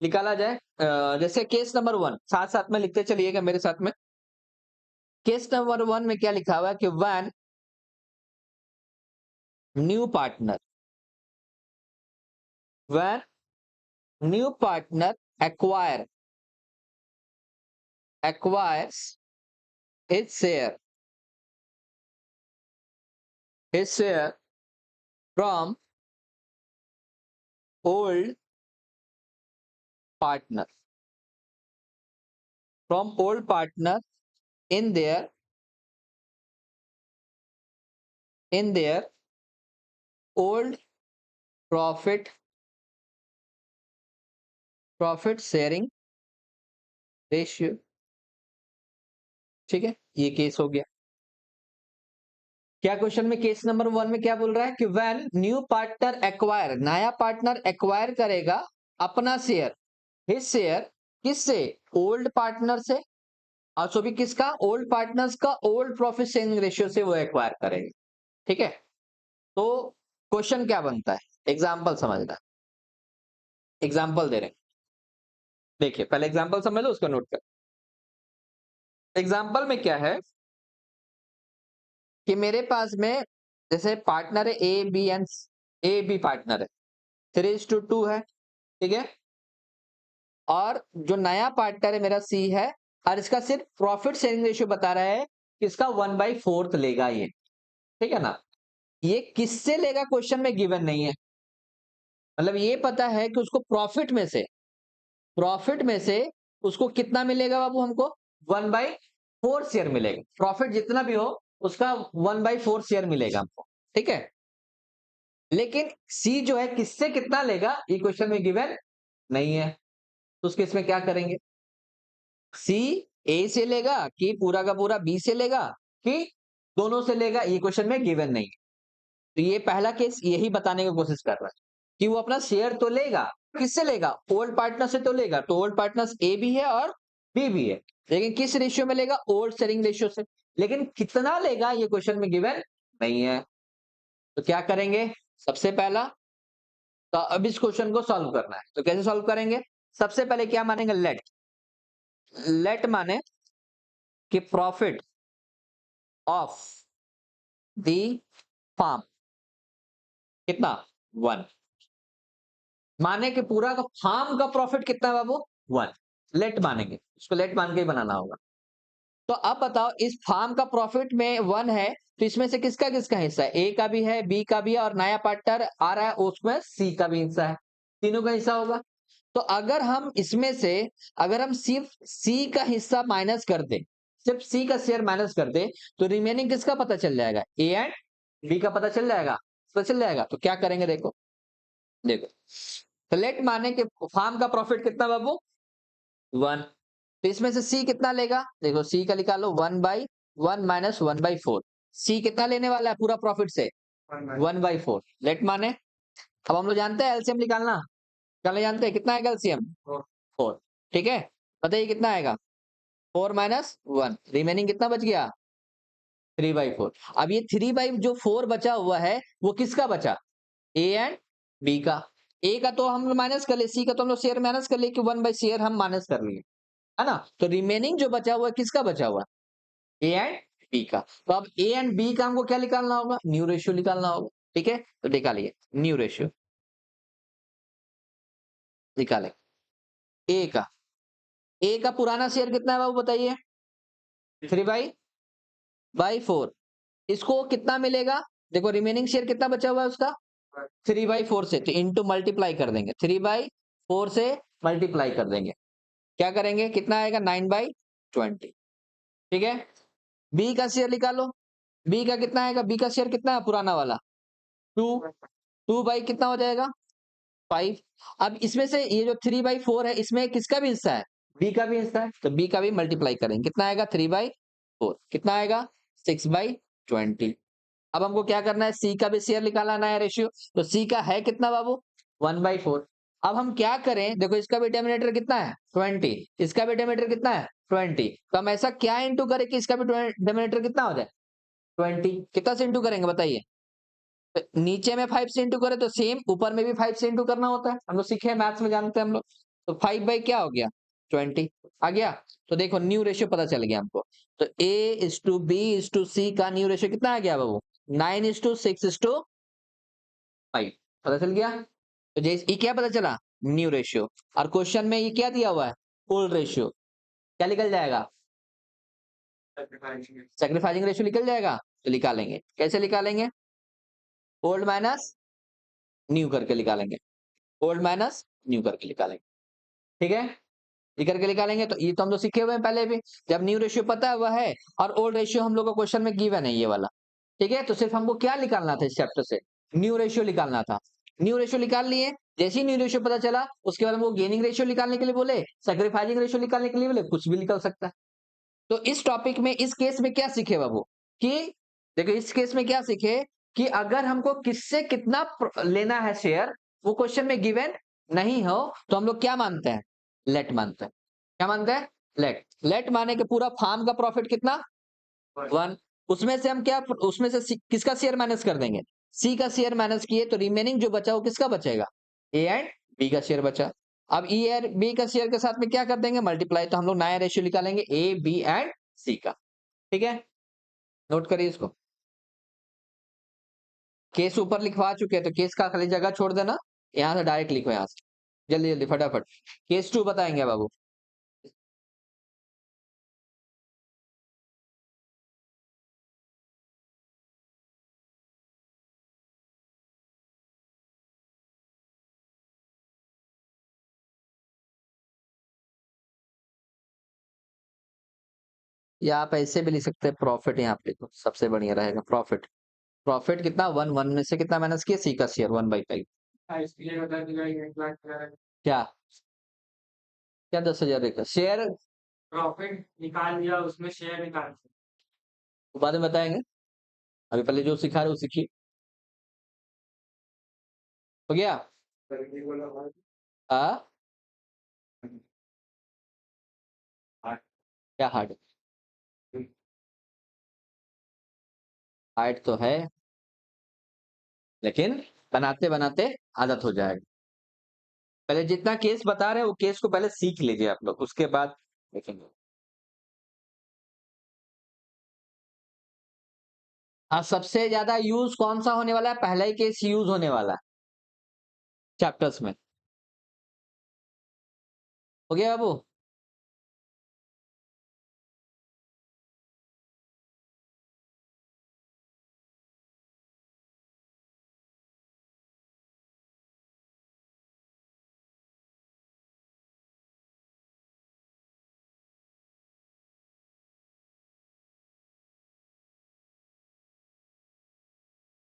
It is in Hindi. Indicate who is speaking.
Speaker 1: निकाला जाए। जैसे केस नंबर 1 साथ साथ में लिखते चलिएगा मेरे साथ में। केस नंबर 1 में क्या लिखा हुआ है कि when new partner, when new partner acquires his share from old partner, in their old profit sharing ratio. ठीक है, ये केस हो गया। क्या क्वेश्चन में केस नंबर 1 में क्या बोल रहा है कि व्हेन न्यू पार्टनर एक्वायर, नया पार्टनर एक्वायर करेगा अपना शेयर, हिज शेयर, किससे? ओल्ड पार्टनर से। और सो भी किसका? ओल्ड पार्टनर्स का ओल्ड प्रॉफिट शेयरिंग रेशियो से वो एक्वायर करेंगे। ठीक है, तो क्वेश्चन क्या बनता है? एग्जाम्पल समझना, एग्जाम्पल दे रहे हैं। देखिए पहले एग्जाम्पल समझ लो, उसको नोट कर। एग्जाम्पल में क्या है कि मेरे पास में जैसे पार्टनर है A B and A B partner है, 3:2 है। ठीक है, और जो नया पार्टनर है मेरा सी है, और इसका सिर्फ प्रॉफिट शेयरिंग रेशियो बता रहा है कि इसका 1/4 लेगा ये। ठीक है ना, ये किससे लेगा क्वेश्चन में गिवन नहीं है। मतलब ये पता है कि उसको प्रॉफिट में से उसको कितना मिलेगा बाबू? हमको 1/4 शेयर मिलेगा। प्रॉफिट जितना भी हो उसका 1/4 शेयर मिलेगा हमको। ठीक है, लेकिन सी जो है किससे कितना लेगा ये क्वेश्चन में गिवन नहीं है। तो उस केस में क्या करेंगे? सी ए से लेगा कि पूरा का पूरा बी से लेगा कि दोनों से लेगा, ये क्वेश्चन में गिवन नहीं है। तो ये पहला केस यही बताने की कोशिश कर रहा है कि वो अपना शेयर तो लेगा, किससे लेगा? ओल्ड पार्टनर से तो लेगा। तो ओल्ड पार्टनर्स ए भी है और बी भी है, लेकिन किस रेशियो में लेगा? ओल्ड शेयरिंग रेशियो से। लेकिन कितना लेगा ये क्वेश्चन में गिवन नहीं है। तो क्या करेंगे? सबसे पहला, तो अब इस क्वेश्चन को सॉल्व करना है। तो कैसे सॉल्व करेंगे? सबसे पहले क्या मानेंगे? लेट माने कि प्रॉफिट ऑफ दी फार्म कितना? 1। माने कि पूरा का फार्म का प्रॉफिट कितना है बाबू? 1। लेट मानेंगे, इसको लेट मान के ही बनाना होगा। तो अब बताओ, इस फार्म का प्रॉफिट में 1 है, तो इसमें से किसका किसका हिस्सा है? ए का भी है, बी का भी है, और नया पार्टनर आ रहा है उसमें सी का भी हिस्सा है। तीनों का हिस्सा होगा। तो अगर हम इसमें से, अगर हम सिर्फ सी का हिस्सा माइनस कर दे, सिर्फ सी का शेयर माइनस कर दे, तो रिमेनिंग किसका पता चल जाएगा? ए एंड बी का पता चल जाएगा। पता चल जाएगा, तो क्या करेंगे? देखो देखो, तो लेट माने कि फार्म का प्रॉफिट कितना बाबू? 1। तो इसमें से सी कितना लेगा? देखो सी का निकालो, 1/1 माइनस 1/4। सी कितना लेने वाला है पूरा प्रॉफिट से? 1/4। लेट माने, अब हम लोग जानते हैं एलसीएम निकालना, निकालने जानते हैं। कितना आएगा एलसीएम? 4। ठीक है, बताइए कितना आएगा? 4 माइनस 1, रिमेनिंग कितना बच गया? 3/4। अब ये 3/4 बचा हुआ है, वो किसका बचा? ए एंड बी का। ए का तो हम लोग माइनस कर ले, सी का तो हम लोग शेयर माइनस कर ले कि 1/शेयर हम माइनस कर लिए, है ना। तो रिमेनिंग जो बचा हुआ है किसका बचा हुआ? ए एंड बी का। तो अब ए एंड बी का हमको क्या निकालना होगा? न्यू रेशियो निकालना होगा। ठीक है, तो निकालिए न्यू रेशियो, निकाले। ए का, ए का पुराना शेयर कितना है बाबू बताइए? 3/4। इसको कितना मिलेगा? देखो रिमेनिंग शेयर कितना बचा हुआ है उसका? 3/4 से, तो इंटू मल्टीप्लाई कर देंगे, 3/4 से मल्टीप्लाई कर देंगे। क्या करेंगे? कितना आएगा? 9/20। ठीक है, बी का शेयर निकालो। बी का कितना आएगा? बी का शेयर कितना है पुराना वाला? 2। 2 बाई कितना हो जाएगा? 5। अब इसमें से ये जो 3/4 है, इसमें किसका भी हिस्सा है? बी का भी हिस्सा है, तो बी का भी मल्टीप्लाई करेंगे। कितना आएगा? 3/4। कितना आएगा? 6/20। अब हमको क्या करना है? सी का भी शेयर निकालना है रेशियो। तो सी का है कितना बाबू? 1/4। अब हम क्या करें? देखो इसका भी डिनोमिनेटर कितना है? 20। इसका भी डिनोमिनेटर कितना है? 20। तो हम ऐसा क्या इंटू करें कि इसका भी डिनोमिनेटर कितना हो जाए? 20। कितना से इंटू करेंगे बताइए? तो नीचे में 5 से इंटू करें तो सेम ऊपर में भी 5 से इंटू करना होता है, हम लोग सीखे हैं मैथ्स में, जानते हैं हम लोग। तो 5 बाई क्या हो गया 20 आ गया। तो देखो न्यू रेशियो पता चल गया हमको। तो A/B/C का न्यू रेशियो कितना आ गया बाबू 9:6:5 पता चल गया। तो जैसे ये क्या पता चला न्यू रेशियो। और क्वेश्चन में ये क्या दिया हुआ है ओल्ड रेशियो, क्या निकल जाएगा सेक्रीफाइसिंग रेशियो निकल जाएगा। तो निकालेंगे कैसे निकालेंगे ओल्ड माइनस न्यू करके निकालेंगे, ओल्ड माइनस न्यू करके निकालेंगे। ठीक है ये करके निकालेंगे। तो ये तो हम लोग सीखे हुए हैं पहले भी, जब न्यू रेशियो पता हुआ है और ओल्ड रेशियो हम लोग को क्वेश्चन में गिवन है ये वाला। ठीक है तो सिर्फ हमको क्या निकालना था इस चैप्टर से न्यू रेशियो निकालना था। न्यू रेशियो निकाल लिए, जैसे ही न्यू रेशियो पता चला उसके बाद हमको गेनिंग रेशियो निकालने के लिए बोले, सैक्रिफाइसिंग रेशियो निकालने के लिए बोले, कुछ भी निकल सकता है। तो इस टॉपिक में इस केस में क्या सीखे बाबू कि देखो इस केस में क्या सीखे कि अगर हमको किससे कितना लेना है शेयर वो क्वेश्चन में गिवन नहीं हो तो हम लोग क्या मानते हैं लेट मानते हैं। क्या मानते हैं लेट। लेट माने के पूरा फार्म का प्रॉफिट कितना 1। उसमें से हम क्या उसमें से किसका शेयर माइनस कर देंगे सी का शेयर माइनस किए तो रिमेनिंग जो बचा वो किसका बचेगा ए एंड बी का शेयर बचा। अब ई और बी का शेयर के साथ में क्या कर देंगे मल्टीप्लाई, तो हम लोग नया रेशियो निकालेंगे ए बी एंड सी का। ठीक है नोट करिए इसको। केस ऊपर लिखवा चुके हैं तो केस का खाली जगह छोड़ देना, यहाँ से डायरेक्ट लिखो यहाँ से जल्दी जल्दी फटाफट। केस 2 बताएंगे बाबू। या आप ऐसे भी लिख सकते हैं प्रॉफिट, यहाँ पे लिखो सबसे बढ़िया रहेगा प्रॉफिट। प्रॉफिट कितना 1 में से कितना माइनस किया सी का शेयर 1/5। क्या क्या 10,000 का शेयर
Speaker 2: प्रॉफिट निकाल लिया उसमें शेयर निकाल
Speaker 1: बाद में बताएंगे, अभी पहले जो सिखा रहे हो सीखिए। हो गया हाँ क्या हार्ड हार्ड तो है लेकिन बनाते बनाते आदत हो जाएगा। पहले जितना केस बता रहे हैं वो केस को पहले सीख लीजिए आप लोग उसके बाद देखेंगे। हाँ सबसे ज्यादा यूज कौन सा होने वाला है पहला ही केस यूज होने वाला है चैप्टर्स में। हो गया बाबू।